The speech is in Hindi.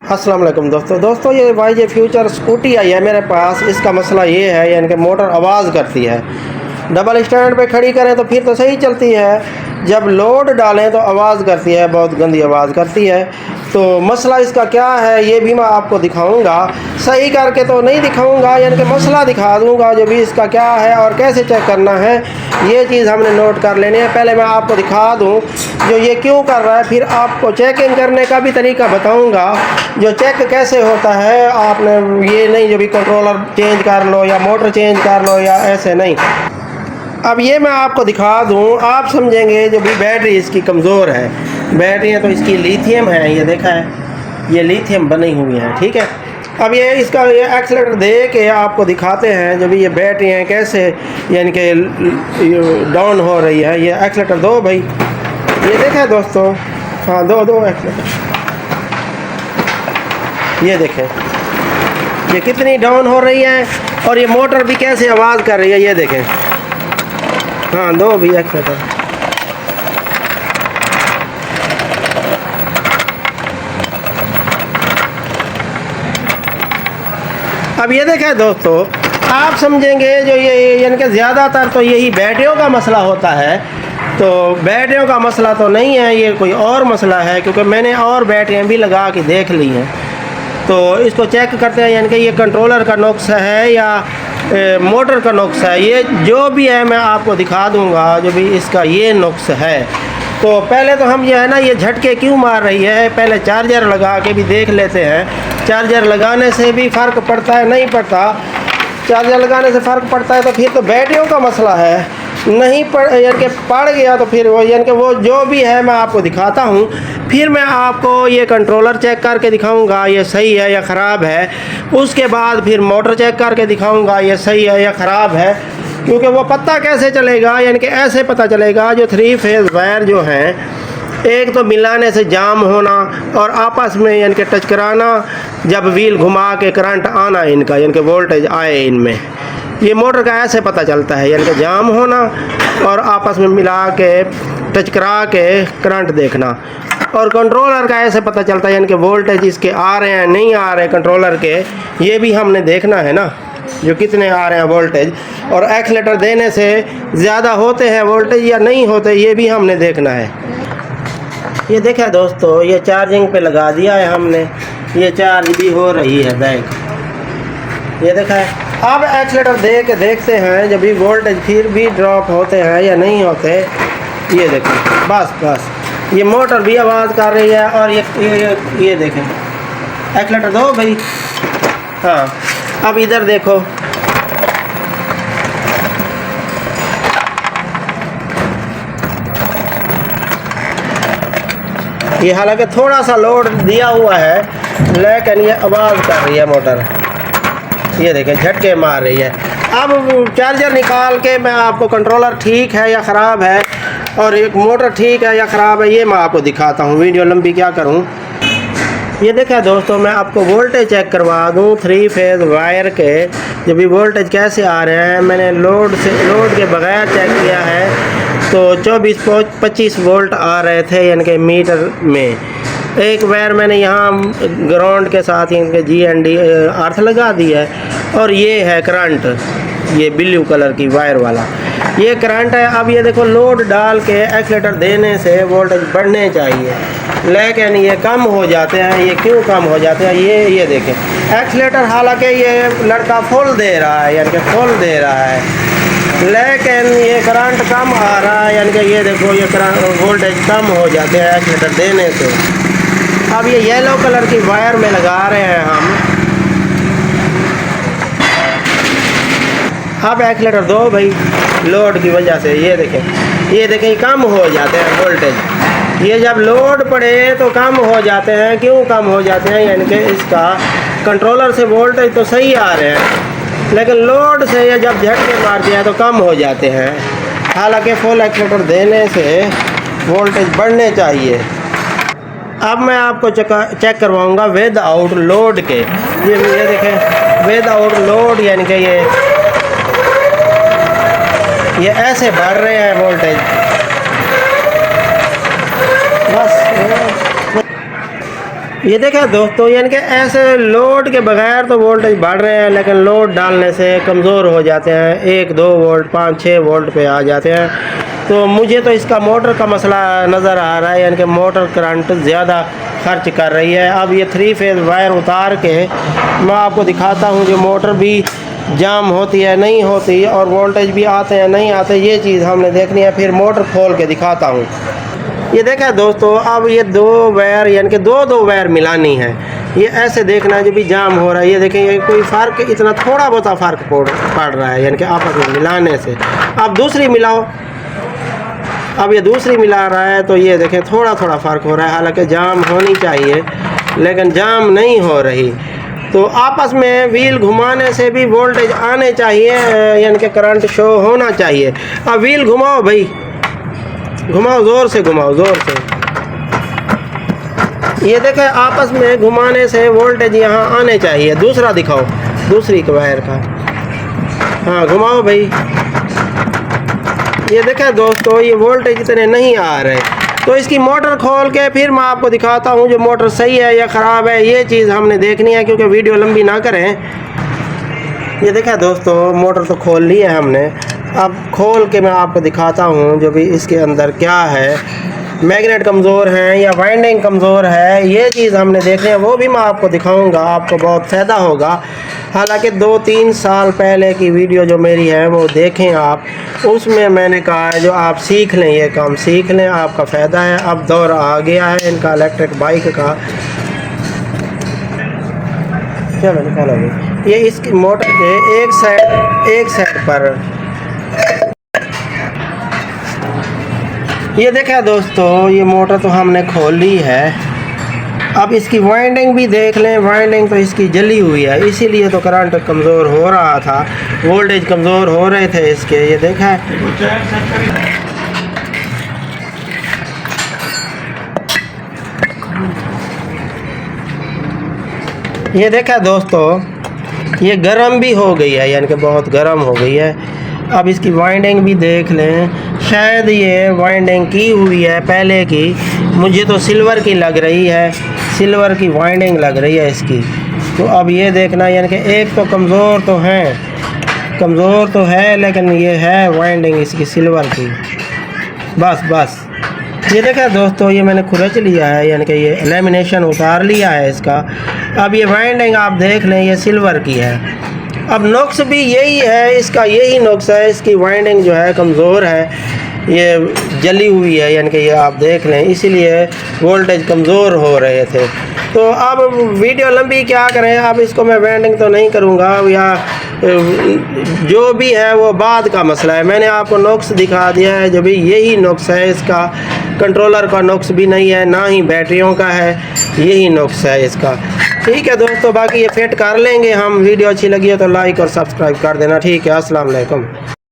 अस्सलाम वालेकुम दोस्तों ये YJ फ्यूचर स्कूटी आई है मेरे पास। इसका मसला ये है यानी कि मोटर आवाज़ करती है। डबल स्टैंड पे खड़ी करें तो फिर तो सही चलती है, जब लोड डालें तो आवाज़ करती है, बहुत गंदी आवाज़ करती है। तो मसला इसका क्या है ये भी मैं आपको दिखाऊंगा, सही करके तो नहीं दिखाऊंगा, यानी कि मसला दिखा दूंगा जो भी इसका क्या है और कैसे चेक करना है, ये चीज़ हमने नोट कर लेनी है। पहले मैं आपको दिखा दूं जो ये क्यों कर रहा है, फिर आपको चेकिंग करने का भी तरीका बताऊंगा जो चेक कैसे होता है। आपने ये नहीं जो भी कंट्रोलर चेंज कर लो या मोटर चेंज कर लो या ऐसे नहीं। अब ये मैं आपको दिखा दूं, आप समझेंगे जो भी बैटरी इसकी कमज़ोर है। बैटरियाँ तो इसकी लिथियम है, ये देखा है, ये लिथियम बनी हुई हैं, ठीक है। अब ये इसका ये एक्सीलेटर दे के आपको दिखाते हैं जो भी ये बैटरियाँ कैसे यानी कि डाउन हो रही है। ये एक्सीलेटर दो भाई, ये देखा है दोस्तों, हाँ दो एक्सीलेटर, ये देखें ये कितनी डाउन हो रही है और ये मोटर भी कैसे आवाज़ कर रही है, ये देखें। हाँ दो भी एक्सीलेटर। अब ये देखें दोस्तों, आप समझेंगे जो ये यानी कि ज़्यादातर तो यही बैटरियों का मसला होता है। तो बैटरियों का मसला तो नहीं है, ये कोई और मसला है, क्योंकि मैंने और बैटरियाँ भी लगा के देख ली हैं। तो इसको चेक करते हैं यानी कि ये कंट्रोलर का नुक्स है या मोटर का नुक्स है, ये जो भी है मैं आपको दिखा दूंगा जो भी इसका ये नुक्स है। तो पहले तो हम ये है ना, ये झटके क्यों मार रही है, पहले चार्जर लगा के भी देख लेते हैं। चार्जर लगाने से भी फ़र्क पड़ता है, नहीं पड़ता, चार्जर लगाने से फ़र्क पड़ता है तो फिर तो बैटरियों का मसला है। नहीं पड़ यानी कि पड़ गया तो फिर वो यानी कि वो जो भी है मैं आपको दिखाता हूँ, फिर मैं आपको ये कंट्रोलर चेक करके दिखाऊंगा ये सही है या ख़राब है। उसके बाद फिर मोटर चेक करके दिखाऊंगा ये सही है या ख़राब है, क्योंकि वो पता कैसे चलेगा, यानी कि ऐसे पता चलेगा जो 3 फेज़ वायर जो हैं, एक तो मिलाने से जाम होना और आपस में यानी कि टच कराना, जब व्हील घुमा के करंट आना इनका यानी कि वोल्टेज आए इनमें, ये मोटर का ऐसे पता चलता है, यानी कि जाम होना और आपस में मिला के टच करा के करंट देखना। और कंट्रोलर का ऐसे पता चलता है यानी कि वोल्टेज इसके आ रहे हैं नहीं आ रहे हैं कंट्रोलर के, ये भी हमने देखना है ना, जो कितने आ रहे हैं वोल्टेज। और एक्सीलेटर देने से ज़्यादा होते हैं वोल्टेज या नहीं होते, ये भी हमने देखना है। ये देखा दोस्तों, ये चार्जिंग पे लगा दिया है हमने, ये चार्ज भी हो रही है बैग, ये देखा है। अब एक्सीलेटर दे के देखते हैं जब भी वोल्टेज फिर भी ड्रॉप होते हैं या नहीं होते, ये देखें, बस ये मोटर भी आवाज़ कर रही है। और ये देखें, एक्सीलेटर दो भाई, हाँ अब इधर देखो, ये हालांकि थोड़ा सा लोड दिया हुआ है लेकिन ये आवाज़ कर रही है मोटर, ये देखें झटके मार रही है। अब चार्जर निकाल के मैं आपको कंट्रोलर ठीक है या ख़राब है और एक मोटर ठीक है या ख़राब है ये मैं आपको दिखाता हूँ। वीडियो लंबी क्या करूँ। ये देखा दोस्तों, मैं आपको वोल्टेज चेक करवा दूँ 3 फेज़ वायर के, जो भी वोल्टेज कैसे आ रहे हैं। मैंने लोड के बगैर चेक किया है तो 24-25 वोल्ट आ रहे थे यानी कि मीटर में। एक वायर मैंने यहाँ ग्राउंड के साथ इनके GND अर्थ लगा दी है और ये है करंट, ये ब्लू कलर की वायर वाला ये करंट है। अब ये देखो, लोड डाल के एक्सीलेटर देने से वोल्टेज बढ़ने चाहिए लेकिन ये कम हो जाते हैं। ये क्यों कम हो जाते हैं, ये देखें, एक्सीलेटर हालांकि ये लड़का फुल दे रहा है यानी कि फुल दे रहा है, लेकिन ये करंट कम आ रहा है, यानी कि ये देखो ये करंट वोल्टेज कम हो जाते हैं एक्सीलेटर देने से। अब ये येलो कलर की वायर में लगा रहे हैं हम। अब एक्सीलेटर दो भाई, लोड की वजह से ये देखें कम हो जाते हैं वोल्टेज। ये जब लोड पड़े तो कम हो जाते हैं, क्यों कम हो जाते हैं, यानी कि इसका कंट्रोलर से वोल्टेज तो सही आ रहे हैं लेकिन लोड से ये जब झटके मारते हैं तो कम हो जाते हैं। हालांकि फुल एक्सीलेटर देने से वोल्टेज बढ़ने चाहिए। अब मैं आपको चेक करवाऊंगा विद आउट लोड के। ये देखें विद आउट लोड यानी कि ये ऐसे बढ़ रहे हैं वोल्टेज, बस ये देखें दोस्तों, यानी कि ऐसे लोड के बगैर तो वोल्टेज बढ़ रहे हैं, लेकिन लोड डालने से कमज़ोर हो जाते हैं, 1-2 वोल्ट 5-6 वोल्ट पे आ जाते हैं। तो मुझे तो इसका मोटर का मसला नज़र आ रहा है, यानी कि मोटर करंट ज़्यादा खर्च कर रही है। अब ये 3 फेज़ वायर उतार के मैं आपको दिखाता हूँ, जो मोटर भी जाम होती है नहीं होती और वोल्टेज भी आते हैं नहीं आते, ये चीज़ हमने देखनी है। फिर मोटर खोल के दिखाता हूँ। ये देखा दोस्तों, अब ये 2 वायर यानी कि 2-2 वायर मिलानी है। ये ऐसे देखना है जो भी जाम हो रहा है, ये देखें, ये कोई फ़र्क, इतना थोड़ा बहुत फ़र्क पड़ रहा है यानी कि आपस में मिलाने से। अब दूसरी मिलाओ, अब ये दूसरी मिला रहा है तो ये देखें थोड़ा थोड़ा फ़र्क हो रहा है, हालांकि जाम होनी चाहिए लेकिन जाम नहीं हो रही। तो आपस में व्हील घुमाने से भी वोल्टेज आने चाहिए, यानी कि करंट शो होना चाहिए। अब व्हील घुमाओ भाई, घुमाओ, ज़ोर से घुमाओ, ज़ोर से। ये देखें आपस में घुमाने से वोल्टेज यहाँ आने चाहिए। दूसरा दिखाओ, दूसरी वायर का, हाँ घुमाओ भाई। ये देखें दोस्तों, ये वोल्टेज इतने नहीं आ रहे। तो इसकी मोटर खोल के फिर मैं आपको दिखाता हूँ जो मोटर सही है या ख़राब है, ये चीज़ हमने देखनी है, क्योंकि वीडियो लंबी ना करें। ये देखें दोस्तों, मोटर तो खोल ली है हमने। अब खोल के मैं आपको दिखाता हूँ जो भी इसके अंदर क्या है, मैग्नेट कमज़ोर हैं या वाइंडिंग कमज़ोर है, ये चीज़ हमने देखनी है। वो भी मैं आपको दिखाऊंगा, आपको बहुत फ़ायदा होगा। हालांकि 2-3 साल पहले की वीडियो जो मेरी है वो देखें आप, उसमें मैंने कहा है जो आप सीख लें, ये काम सीख लें, आपका फ़ायदा है। अब दौर आ गया है इनका इलेक्ट्रिक बाइक का। चलो निकालो, ये इसकी मोटर के एक साइड पर ये देखा दोस्तों, ये मोटर तो हमने खोल ली है। अब इसकी वाइंडिंग भी देख लें, वाइंडिंग तो इसकी जली हुई है, इसीलिए तो करंट कमज़ोर हो रहा था, वोल्टेज कमज़ोर हो रहे थे इसके। ये देखा है, ये देखा दोस्तों, ये गर्म भी हो गई है, यानी कि बहुत गर्म हो गई है। अब इसकी वाइंडिंग भी देख लें, शायद ये वाइंडिंग की हुई है पहले की, मुझे तो सिल्वर की लग रही है, सिल्वर की वाइंडिंग लग रही है इसकी। तो अब ये देखना, यानी कि एक तो कमज़ोर तो है, कमज़ोर तो है, लेकिन ये है वाइंडिंग इसकी सिल्वर की। बस ये देखा दोस्तों, ये मैंने खुरच लिया है, यानी कि ये लेमिनेशन उतार लिया है इसका। अब ये वाइंडिंग आप देख लें, ये सिल्वर की है। अब नुक्स भी यही है इसका, यही नुक्स है, इसकी वाइंडिंग जो है कमज़ोर है, ये जली हुई है, यानी कि ये आप देख लें, इसीलिए वोल्टेज कमज़ोर हो रहे थे। तो अब वीडियो लंबी क्या करें, अब इसको मैं वाइंडिंग तो नहीं करूँगा, या जो भी है वो बाद का मसला है। मैंने आपको नुक्स दिखा दिया है, जो भी यही नुक्स है इसका, कंट्रोलर का नुक्स भी नहीं है, ना ही बैटरियों का है, यही नुक्स है इसका। ठीक है दोस्तों, बाकी ये फिट कर लेंगे हम। वीडियो अच्छी लगी है तो लाइक और सब्सक्राइब कर देना। ठीक है, अस्सलाम वालेकुम।